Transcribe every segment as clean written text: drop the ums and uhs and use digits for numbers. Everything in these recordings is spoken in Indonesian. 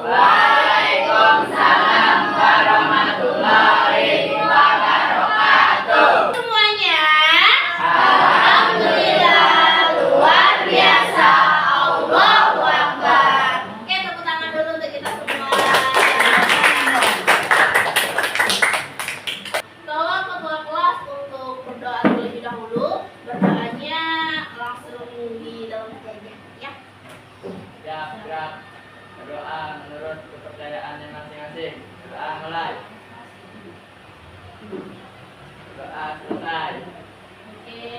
Waalaikumsalam warahmatullahi wabarakatuh. Semuanya, alhamdulillah, luar biasa. Allahu Akbar. Oke, tepuk tangan dulu untuk kita semua. Tolong ketua kelas untuk berdoa terlebih dahulu. Berdoanya langsung di dalam meja ya. Siap. Berdoa menurut kepercayaannya masing-masing. Doa mulai. Doa selesai. Oke.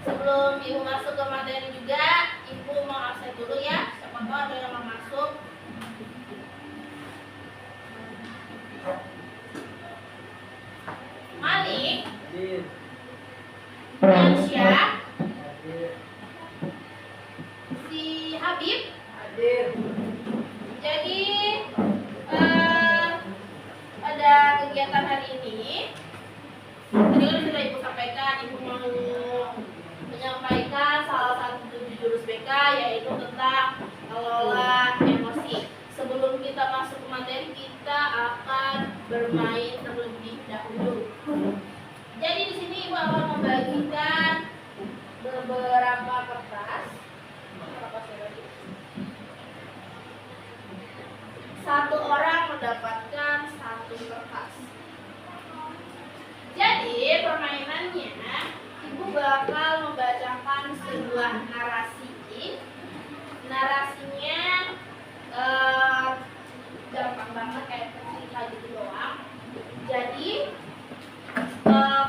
Sebelum Ibu masuk ke materi juga, Ibu mau absen dulu ya. Siapa tahu ada yang mau masuk. Malik, Hadir. Ansya, Hadir. si Habib. Hadir. Jadi pada kegiatan hari ini, tadi kan sudah Ibu sampaikan, Ibu mau menyampaikan salah satu jurus BK yaitu tentang kelola emosi. Sebelum kita masuk ke materi, kita akan bermain terlebih dahulu. Jadi di sini Ibu akan membagikan beberapa kertas. Satu orang mendapatkan satu kertas. Jadi permainannya, Ibu bakal membacakan sebuah narasi. Narasinya gampang banget kayak cerita gitu doang. Jadi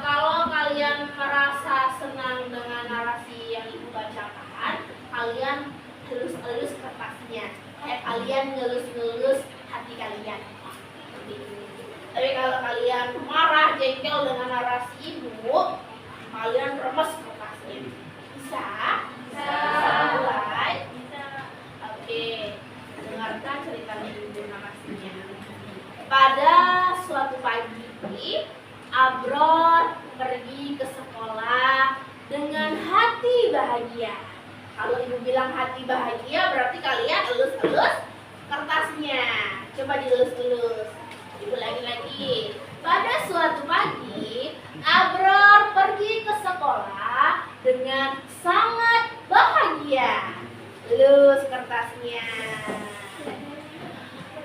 kalau kalian merasa senang dengan narasi yang Ibu bacakan, kalian elus-elus kertasnya. Kayak kalian ngelus-ngelus hati kalian. Tapi kalau kalian marah, jengkel dengan narasi Ibu, kalian remes kertasnya. Bisa? Bisa. Mulai? Bisa. Oke. Dengarkan ceritanya Ibu narasinya. Pada suatu pagi, Abror pergi ke sekolah dengan hati bahagia. Kalau Ibu bilang hati bahagia, berarti kalian elus-elus kertasnya. Coba dielus-elus. Ibu lagi-lagi. Pada suatu pagi, Abror pergi ke sekolah dengan sangat bahagia. Elus kertasnya.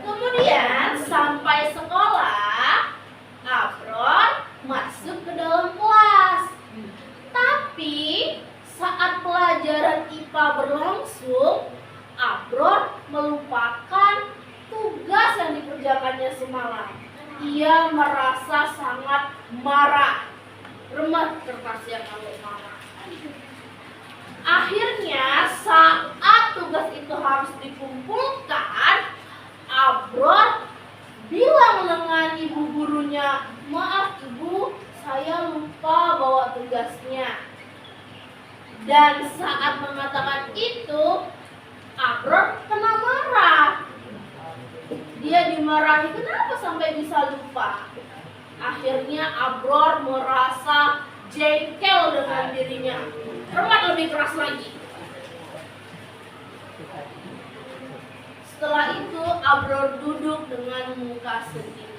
Kemudian sampai sekolah, Abror masuk ke dalam kelas. Tapi saat pelajaran IPA berlangsung, Abror melupakan tugas yang dikerjakannya semalam. Ia merasa sangat marah. Remet kertasnya kalau marah. Akhirnya saat tugas itu harus dikumpulkan, Abror bilang dengan ibu gurunya, "Maaf Ibu, saya lupa bawa tugasnya." Dan saat mengatakan itu, Abror kena marah. Dia dimarahi, kenapa sampai bisa lupa? Akhirnya Abror merasa jengkel dengan dirinya. Remat lebih keras lagi. Setelah itu Abror duduk dengan muka sedih.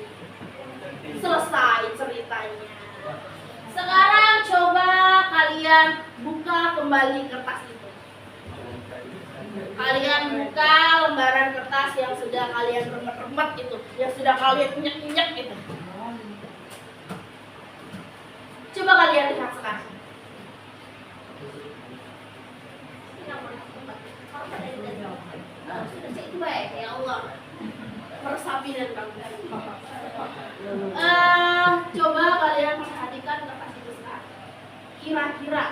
Selesai ceritanya. Sekarang coba kalian buka kembali kertas itu. Kalian buka lembaran kertas yang sudah kalian remet-remet itu, yang sudah kalian injek-injek itu. Coba kalian lihat sekarang. Sudah itu baik, ya Allah. Meresapi dan bangga. Coba kalian perhatikan kertas itu sekarang. Kira-kira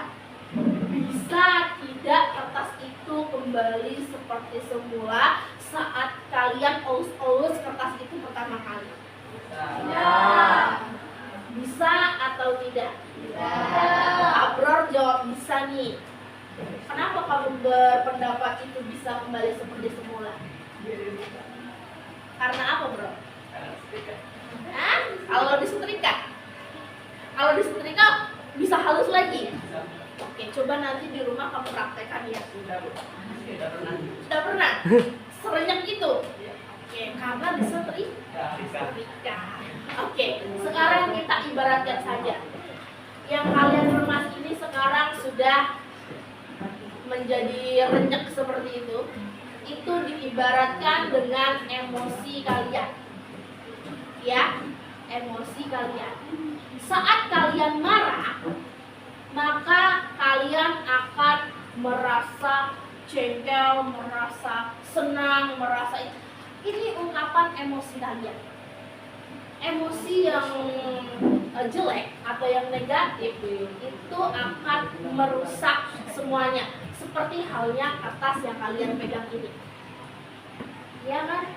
bisa tidak kertas itu kembali seperti semula saat kalian olus-olus kertas itu pertama kali? Tidak. Bisa atau tidak? Tidak. Abror jawab bisa nih. Kenapa kamu berpendapat itu bisa kembali seperti semula? Karena apa, Bro? Hah? Kalau disetrika? Kalau disetrika bisa halus lagi? Oke, coba nanti di rumah kamu praktekkan ya. Sudah pernah? Serenyak itu? Oke, Sekarang kita ibaratkan saja, yang kalian remas ini sekarang sudah menjadi renyek seperti itu diibaratkan dengan emosi kalian. Ya, emosi kalian. Saat kalian marah, maka kalian akan merasa jengkel, merasa senang, merasa ini ungkapan emosi kalian. Emosi yang jelek atau yang negatif itu akan merusak semuanya, seperti halnya kertas yang kalian pegang ini. Ya kan?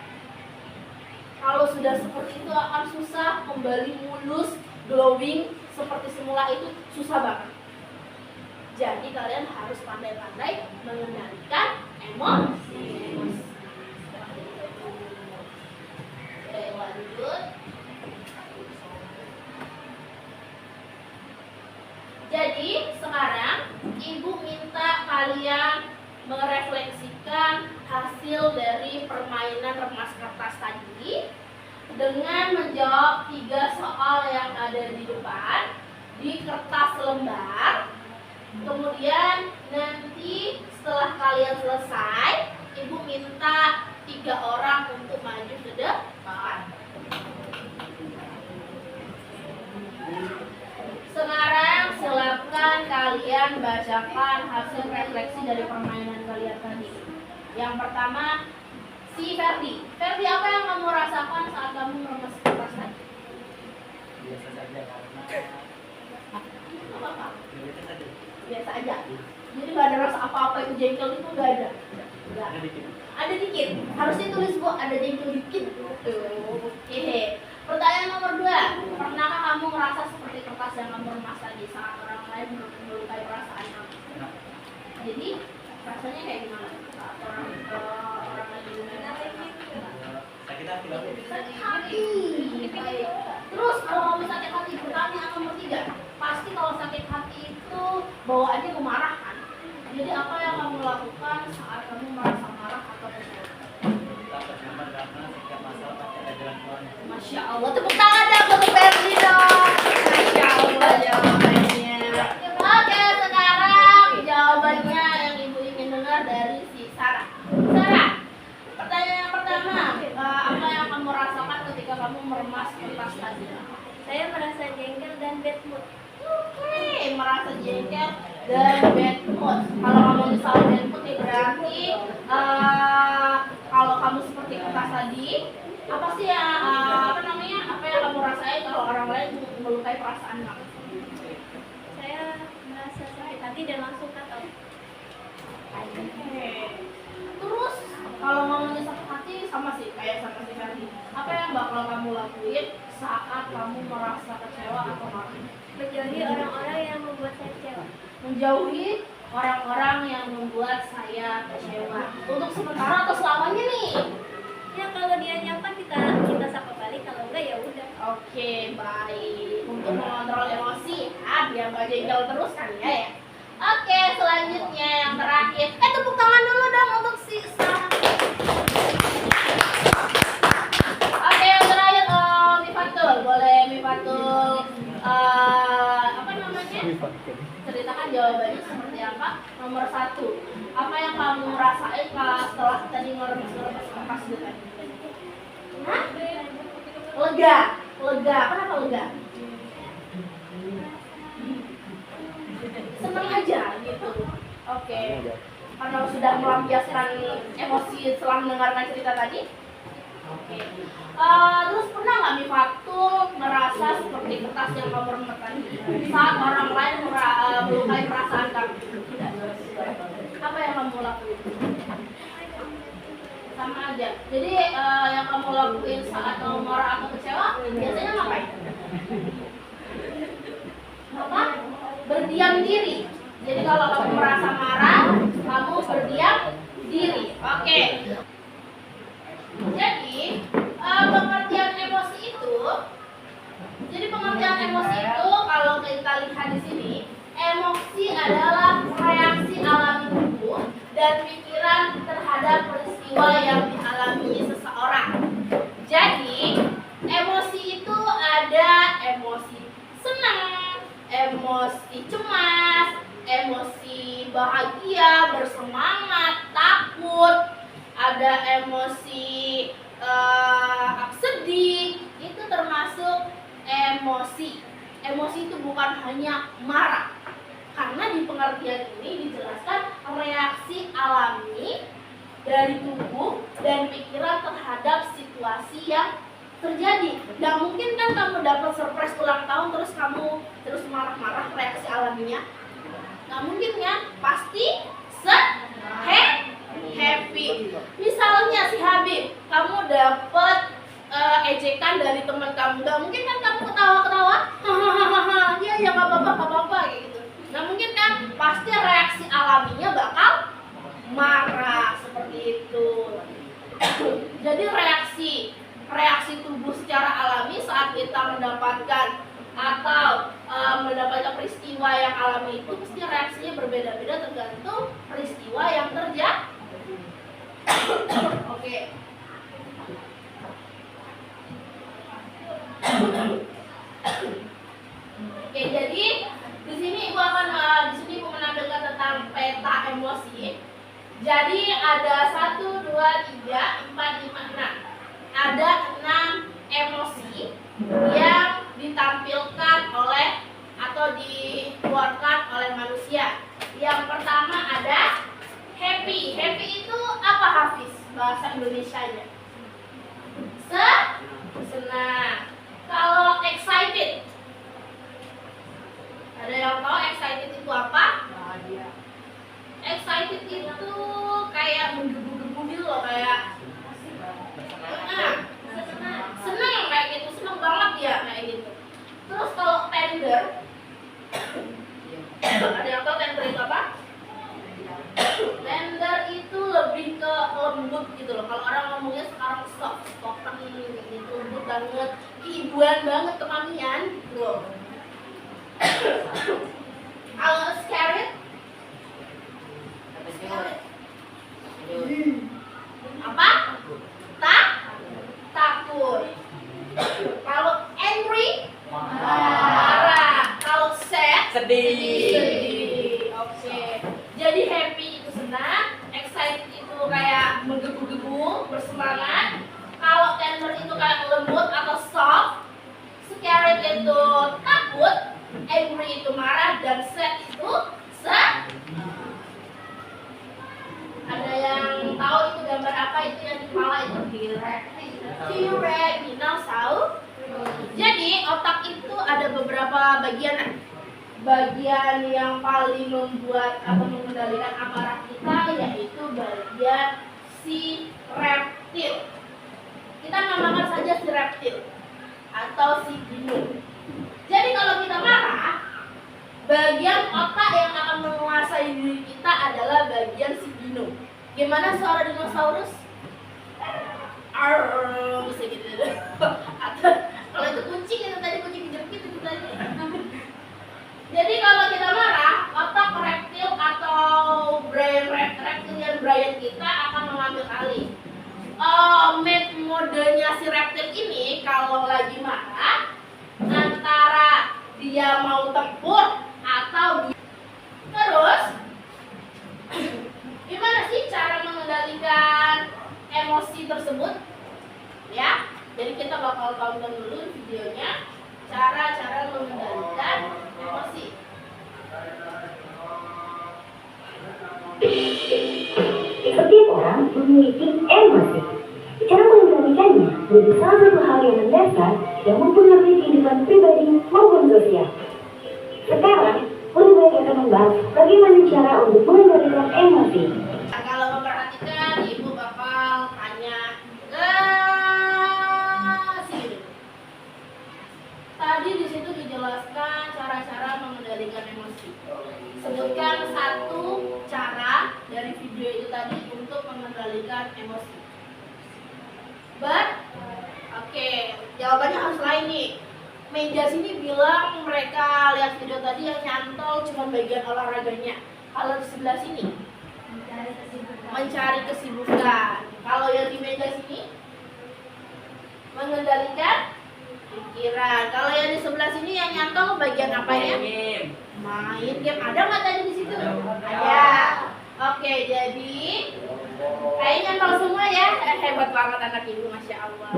Kalau sudah seperti itu akan susah kembali mulus, glowing seperti semula, itu susah banget. Jadi kalian harus pandai-pandai mengendalikan emosi. Oke, lanjut. Jadi sekarang ibu minta kalian merefleksikan hasil dari permainan remas kertas tadi dengan menjawab 3 soal yang ada di depan di kertas lembar. Kemudian nanti setelah kalian selesai, ibu minta 3 orang untuk maju ke depan. Sekarang silakan kalian bacakan hasil refleksi dari permainan kalian tadi. Yang pertama, si Ferdi. Ferdi, apa yang kamu rasakan saat kamu meremas kertas tadi? Biasa saja karena Apa? biasa saja. Biasa aja. Jadi gak ada rasa apa-apa, itu jengkel itu gak ada. Gak. Ada dikit. Ada dikit. Harusnya tulis bu, ada jengkel dikit. Oke. Pertanyaan nomor 2. Pernahkah kamu merasa seperti kertas yang kamu remas tadi saat orang lain melukai perasaan kamu? Nah, Jadi rasanya kayak gimana? Saat orang lain melukai perasaan kamu? sakit hati lah. Sakit hati. Baik. Terus kalau kamu sakit hati, pertanyaan nomor 3. Pasti kalau sakit hati itu bawaannya kemarahan. Jadi apa yang kamu lakukan saat kamu merasa marah atau kecewa? Tak bersabar karena setiap masalah pasti ada jalan keluarnya. Masya Allah, tepuk tangan dong untuk Ferdi dong. Masya Allah jawabannya. Oke, sekarang jawabannya yang ibu ingin dengar dari si Sarah. Sarah, pertanyaan yang pertama, apa yang kamu rasakan ketika kamu meremas kertas tadi? Saya merasa jengkel dan bad mood. Oke, merasa jengkel dan bad mood. Kalau kamu misal bad mood ya berarti kalau kamu seperti kertas tadi, apa sih ya apa yang kamu rasain kalau orang lain melukai perasaan kamu? Saya merasa sakit hati dan langsung cut off. Oke. Terus kalau ngomongin sakit hati sama si Ferdi, apa yang bakal kamu lakuin saat kamu merasa kecewa atau marah? Menjauhi orang-orang yang membuat saya kecewa. Menjauhi orang-orang yang membuat saya kecewa. Untuk sementara atau selamanya nih? Ya kalau dia nyapa kita sapa balik, kalau enggak ya udah. Oke, baik. Untuk mengontrol emosi, biar gak jengkel terus kan ya. Oke, selanjutnya yang terakhir. Tepuk tangan dulu dong untuk si Sarah. Oke, yang terakhir Mifatul. Boleh Mifatul apa namanya? Ceritakan jawabannya seperti apa. Nomor 1. Apa yang kamu rasain setelah tadi ngeremes kertas itu tadi? Hah? Lega. Kenapa lega? Senang aja gitu. Oke. Karena sudah melampiaskan emosi setelah mendengarkan cerita tadi. Oke. Terus pernah nggak Mifatul merasa seperti kertas yang kamu remes tadi saat orang lain melukai perasaan kamu? Apa yang kamu lakuin? Sama aja. Jadi yang kamu lakuin saat kamu marah atau kecewa biasanya ngapain? Apa? Berdiam diri. Jadi kalau kamu merasa marah, kamu berdiam diri. Oke. Jadi pengertian emosi itu, kalau kita lihat di sini, emosi adalah reaksi alami tubuh dan pikiran terhadap peristiwa yang dialami seseorang. Jadi emosi itu ada emosi cemas, emosi bahagia, bersemangat, takut, ada emosi sedih. Itu termasuk emosi. Emosi itu bukan hanya marah, karena di pengertian ini dijelaskan reaksi alami dari tubuh dan pikiran terhadap situasi yang terjadi. Nggak mungkin kan kamu dapat surprise ulang tahun terus kamu terus marah-marah, reaksi alaminya nggak mungkin kan, pasti happy. Misalnya si Habib, kamu dapat ejekan dari teman kamu, nggak mungkin kan kamu ketawa-ketawa, hahaha, ya nggak apa-apa kayak gitu. Nggak mungkin kan, pasti reaksi alaminya bakal marah seperti itu. Jadi reaksi tubuh secara alami saat kita mendapatkan atau mendapatkan peristiwa yang alami itu pasti reaksinya berbeda-beda tergantung peristiwa yang terjadi. Oke. Oke, jadi di sini Ibu menampilkan tentang peta emosi. Jadi ada 1, 2, 3, 4, 5, 6. Ada 6 emosi yang ditampilkan oleh atau dikeluarkan oleh manusia. Yang pertama ada happy. Happy itu apa, Hafiz? Bahasa Indonesianya. Senang. Kalau excited, ada yang tahu excited itu apa? Excited itu kayak menggebu-gebu gitu loh, kayak seneng kayak gitu, seneng banget ya kayak gitu. Terus kalau tender, ada yang tahu tender itu apa? Tender itu lebih ke lembut gitu loh. Kalau orang ngomongnya sekarang spoken gitu, lembut banget, keibuan banget, kemamian gitu loh. Kalau scared, apa? Takut. Kalau angry, marah. Kalau sad, sedih. Oke. Jadi happy itu senang, excited itu kayak menggebu-gebu, bersemangat. Kalau tender itu kayak lembut atau soft. Scared itu takut, angry itu marah, dan sad itu ada yang tahu itu gambar apa? Itu yang di kepala itu T-Rex, dinosaurus. Jadi otak itu ada beberapa bagian. Bagian yang paling membuat atau mengendalikan amarah kita yaitu bagian si reptil. Kita namakan saja si reptil atau si dino. Jadi kalau kita marah, bagian otak yang akan menguasai diri kita adalah bagian si dino. Gimana suara dinosaurus? Arr, bisa gitu. Atau kalau itu kucing, itu tadi kucing jepit itu tadi. Jadi kalau kita marah, otak reptil atau reptilian brain kita akan mengambil alih. Modenya si reptil ini kalau lagi marah, antara dia mau tempur atau terus gimana sih cara mengendalikan emosi tersebut? Ya, jadi kita bakal tonton dulu videonya cara-cara mengendalikan emosi. Setiap orang memiliki emosi. Cara mengendalikannya menjadi salah satu hal yang mendasar yang mempengaruhi kehidupan pribadi maupun sosial. Sekarang, Guru akan membahas bagaimana cara untuk mengendalikan emosi. Nah, kalau memperhatikan, Ibu bakal tanya ke sini. Tadi di situ dijelaskan cara-cara mengendalikan emosi. Sebutkan satu cara dari video itu tadi untuk mengendalikan emosi. Oke, jawabannya harus lain nih. Meja sini bilang mereka lihat video tadi yang nyantol cuma bagian olahraganya. Kalau di sebelah sini mencari kesibukan. Kalau yang di meja sini mengendalikan Pikiran. Kalau yang di sebelah sini yang nyantol bagian apanya? Main game. Ada nggak tadi di situ? Ada. Oke, jadi kayaknya nyantol semua ya. Hebat banget anak ibu, masya Allah.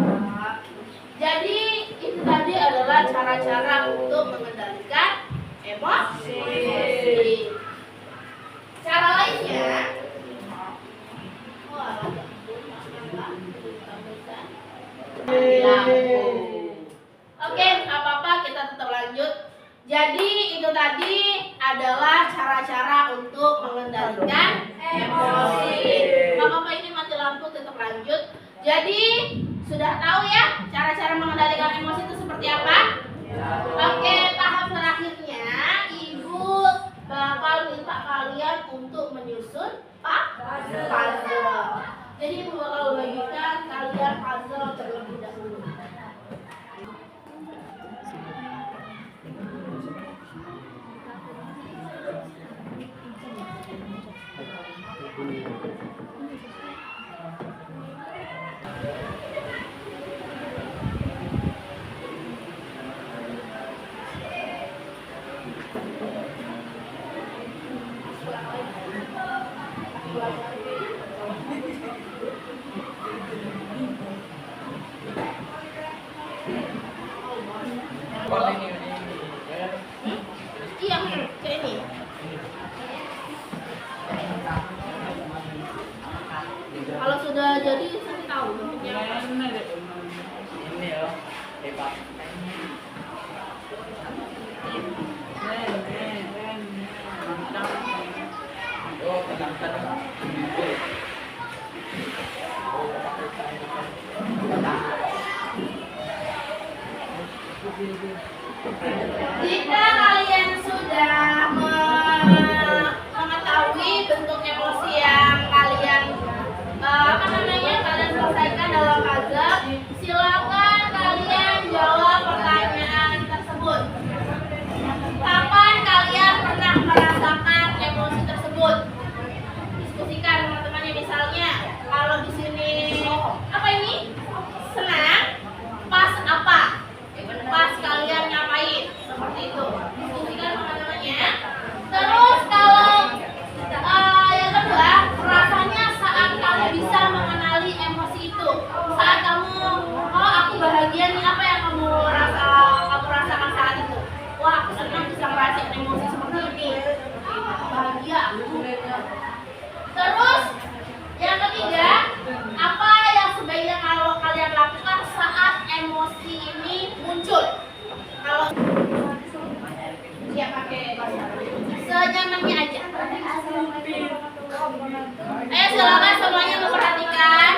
Jadi itu tadi adalah cara-cara untuk mengendalikan emosi. Cara lainnya, oke, nggak apa-apa, kita tetap lanjut. Jadi itu tadi adalah cara-cara untuk mengendalikan emosi. Nggak apa-apa, ini mati lampu, tetap lanjut. Jadi sudah tahu ya cara-cara mengendalikan emosi itu seperti apa? Oke, tahap terakhirnya ibu bakal minta kalian untuk menyusun puzzle. Jadi ibu bakal bagikan kalian puzzle terlebih dahulu. Iya, kayak ini. Kalau sudah jadi saya tahu bentuknya apa. Ini ya, hebat. Oh, tenang. Jika kalian sudah mengetahui bentuk emosi yang kalian kalian selesaikan dalam puzzle, silakan kalian jawab pertanyaan tersebut. Kapan kalian pernah merasakan emosi tersebut? Diskusikan teman-temannya. Misalnya, kalau di sini apa ini? Senang. Pas apa? Pas kalian ngapain? Seperti itu. Diskusikan teman-temannya. Terus kalau yang kedua, rasanya saat kamu bisa mengenali emosi itu. Saat kamu, oh aku bahagia nih, apa yang kamu rasakan saat itu? Wah, aku senang bisa ngerasain emosi seperti ini. Bahagia. Terus yang ketiga, apa yang sebaiknya kalau kalian lakukan saat emosi ini muncul? Kalau siap pakai bahasa senyamannya aja. Ayo silakan semuanya memperhatikan.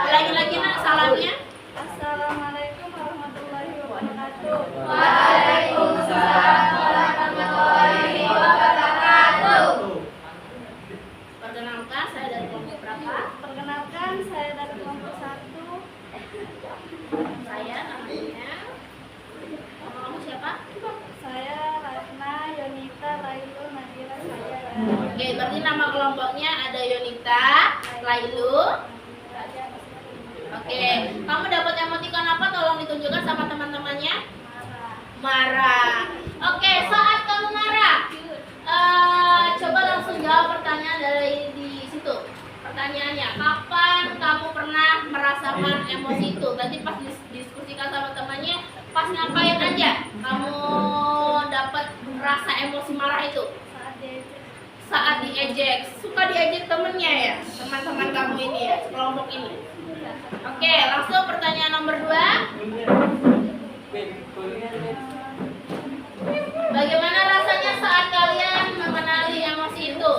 Lagi-lagi nak salamnya. Assalamualaikum warahmatullahi wabarakatuh. Waalaikumsalam warahmatullahi wabarakatuh. Perkenalkan, saya dari kelompok berapa? Perkenalkan, saya dari kelompok 1. Saya namanya. Nama kamu siapa? Saya Ratna Yonita Lailu Nadira saya. Oke, berarti nama kelompoknya ada Yonita, Lailu. Oke, kamu dapat emoticon apa? Tolong ditunjukkan sama teman-temannya. Marah. Oke, saat kamu marah, coba langsung jawab pertanyaan dari di situ. Pertanyaannya, kapan kamu pernah merasakan emosi itu? Tadi pas diskusikan sama temannya, pas ngapain aja kamu dapat rasa emosi marah itu? Saat diejek. Suka diejek temennya ya, teman-teman kamu ini ya, kelompok ini. Oke, langsung pertanyaan nomor 2. Bagaimana rasanya saat kalian mengenali emosi itu?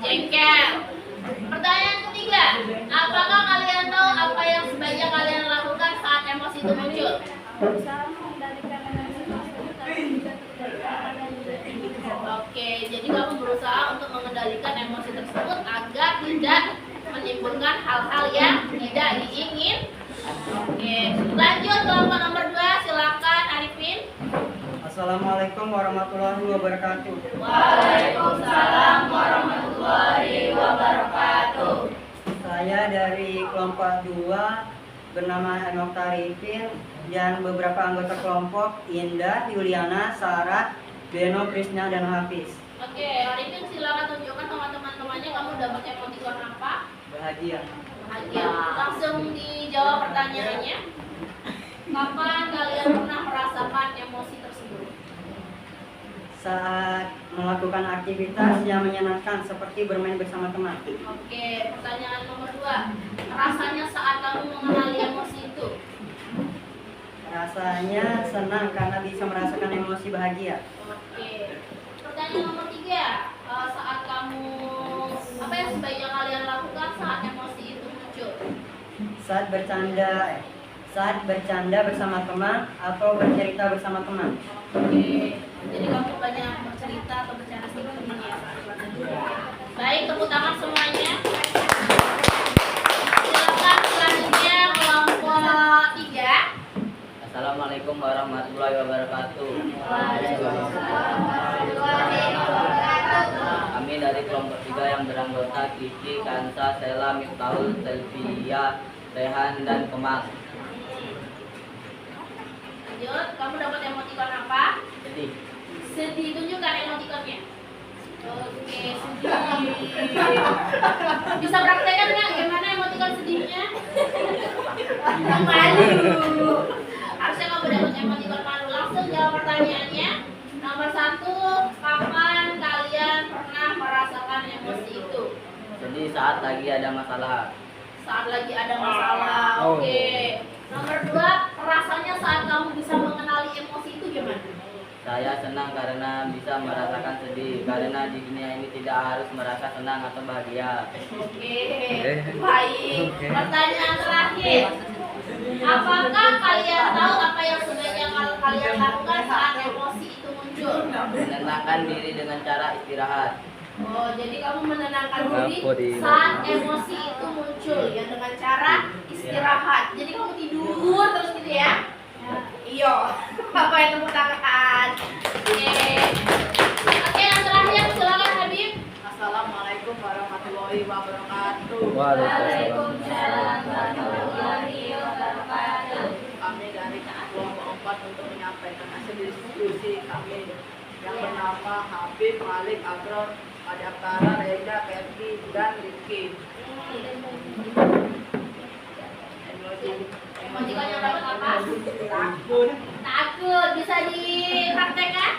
Jengkel. Pertanyaan ketiga, apakah kalian tahu apa yang sebaiknya kalian lakukan saat emosi itu muncul? Berusaha mengendalikan emosi tersebut tapi juga tidak. Oke, jadi kamu berusaha untuk mengendalikan emosi tersebut agar tidak menimbulkan hal-hal yang tidak diingin. Oke, lanjut kelompok nomor 2, silakan Arifin. Assalamualaikum warahmatullahi wabarakatuh. Waalaikumsalam warahmatullahi wabarakatuh. Saya dari kelompok 2 bernama Enok Tarifin dan beberapa anggota kelompok Indah, Yuliana, Sarah, Beno, Krisna, dan Hafiz. Oke, Arifin silakan tunjukkan sama teman-temannya kamu dapat emoticon apa? Bahagia. Bahagia. Langsung dijawab pertanyaannya. Kapan kalian pernah merasakan emosi tersebut? Saat melakukan aktivitas yang menyenangkan seperti bermain bersama teman. Oke, pertanyaan nomor 2. Rasanya saat kamu mengenali emosi itu? Rasanya senang karena bisa merasakan emosi bahagia. Oke. Pertanyaan nomor 3. Saat kamu apa yang sebaiknya kalian lakukan saat emosi itu muncul? Saat bercanda bersama teman atau bercerita bersama teman. Oke. Jadi kamu banyak bercerita atau bercanda sama teman ya saat kelas itu. Baik, tepuk tangan semuanya. Silakan selanjutnya kelompok 3. Assalamualaikum warahmatullahi wabarakatuh. Kami dari kelompok 3 yang beranggota Kiki, Kansa, Sela, Miftahul, Selvia, Rehan, dan Kemal. Lanjut, kamu dapat emoticon apa? Jadi, Sedih, tunjukkan emoticonnya. Oke, sedih. Bisa praktekkan nggak gimana emoticon sedihnya? Malu. Harusnya kamu dapat emoticon malu. Langsung jawab pertanyaannya. Nomor 1, kapan kalian pernah merasakan emosi itu? jadi saat lagi ada masalah. Saat lagi ada masalah. Oke. Nomor 2, rasanya saat kamu bisa mengenali emosi itu gimana? Saya senang karena bisa merasakan sedih, karena di dunia ini tidak harus merasa senang atau bahagia. Oke, baik. Pertanyaan terakhir. Apakah kalian tahu apa yang sebaiknya kalian lakukan saat emosi itu muncul? Menenangkan diri dengan cara istirahat. Oh, jadi kamu menenangkan diri saat emosi itu muncul ya dengan cara istirahat. Jadi kamu tidur terus gitu ya? Iya. Apa yang tepuk tangan? Oke, yang terakhir silakan Habib. Assalamualaikum warahmatullahi wabarakatuh. Waalaikumsalam warahmatullahi wabarakatuh. Kami dari kelompok 4 untuk menyampaikan hasil diskusi kami yang bernama Habib, Malik, Agron, Adaptara, Reza, Ferdi, dan Rizky. Emojikannya dapat apa? Takut. Takut. Bisa dipraktekkan?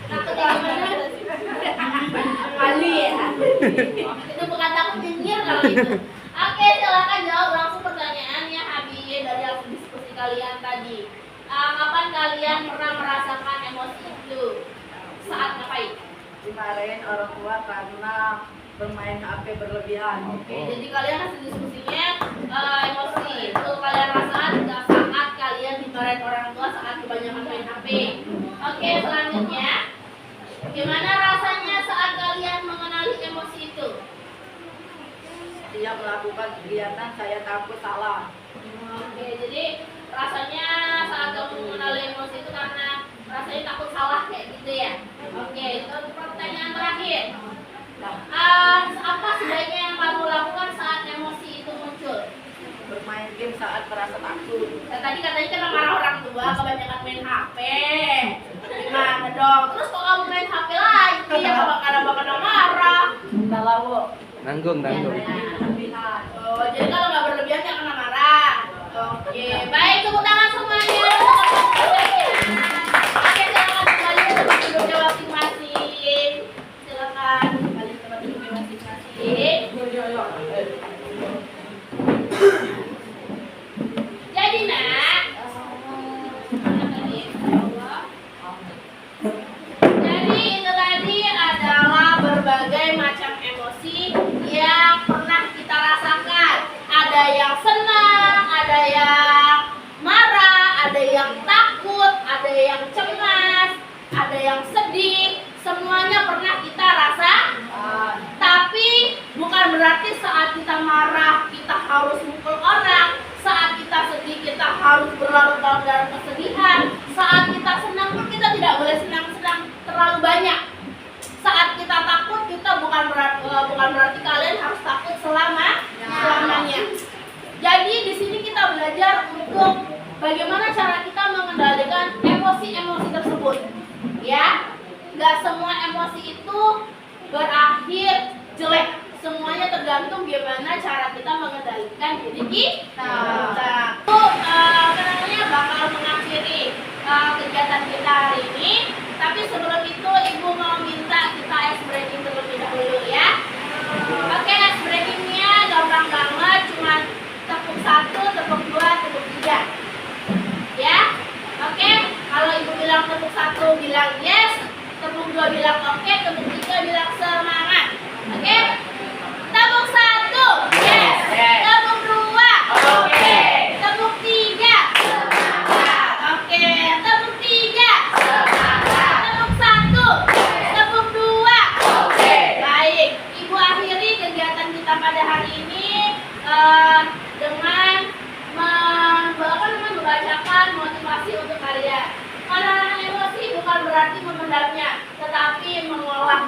Takutnya gimana? Malu ya? Itu bukan takut, nyengir kalau itu. Oke, silakan jawab langsung pertanyaannya Habib dari hasil diskusi kalian tadi. Kapan kalian pernah merasakan emosi itu? Saat ngapain? Dimarahin orang tua karena bermain HP berlebihan. Oke, jadi kalian hasil diskusinya emosi itu kalian rasakan saat kalian dimarahin orang tua saat kebanyakan main HP. Oke, selanjutnya gimana rasanya saat kalian mengenali emosi itu? Setiap melakukan kegiatan saya takut salah. Oke, jadi rasanya saat kamu mengenali emosi itu karena rasanya takut salah kayak gitu ya. Oke, itu pertanyaan terakhir. Apa sebaiknya yang kamu lakukan saat emosi itu muncul? Bermain game saat merasa takut. Tadi katanya kena marah orang tua, kebanyakan main HP. Gimana dong? Terus kok kamu main HP lagi? Ya karena bakal marah. Kalau Nanggung. Oh, jadi kalau nggak berlebihan ya kena marah. Oke, baik, tepuk tangan semuanya. Oke, silakan kembali ke tempat duduknya masing-masing. Silakan kembali ke tempat duduknya masing-masing. Jadi nak, jadi itu tadi adalah berbagai macam emosi yang pernah kita rasakan. Ada yang senang, ada yang marah, ada yang takut, ada yang cemas, ada yang sedih. Semuanya pernah kita rasakan. Tapi bukan berarti saat kita marah kita harus mukul orang. Saat kita sedih kita harus berlarut-larut dalam kesedihan. Saat kita senang pun kita tidak boleh senang-senang terlalu banyak. Saat kita takut kita bukan berarti kalian harus takut selamanya. Jadi di sini kita bagaimana cara kita mengendalikan emosi-emosi tersebut. Ya, nggak semua emosi itu berakhir jelek. Semuanya tergantung bagaimana cara kita mengendalikan diri kita. Itu kenanya bakal mengakhiri kegiatan kita hari ini. Tapi sebelum itu Ibu mau minta kita ice breaking terlebih dahulu ya. Oke, ice breakingnya gampang banget, cuma tepuk 1, tepuk 2, tepuk 3. Ya, oke. Kalau Ibu bilang tepuk 1 bilang yes, tepuk 2 bilang oke, tepuk 3 bilang semangat. Oke? Tepuk 1, yes. Tepuk 2, oke. Tepuk 3, semangat. Oke, tepuk 3, semangat. Tepuk 1, tepuk 2, oke. Baik, Ibu akhiri kegiatan kita pada hari ini dengan membacakan motivasi untuk kalian. Penanganan emosi bukan berarti memendamnya, tetapi mengolah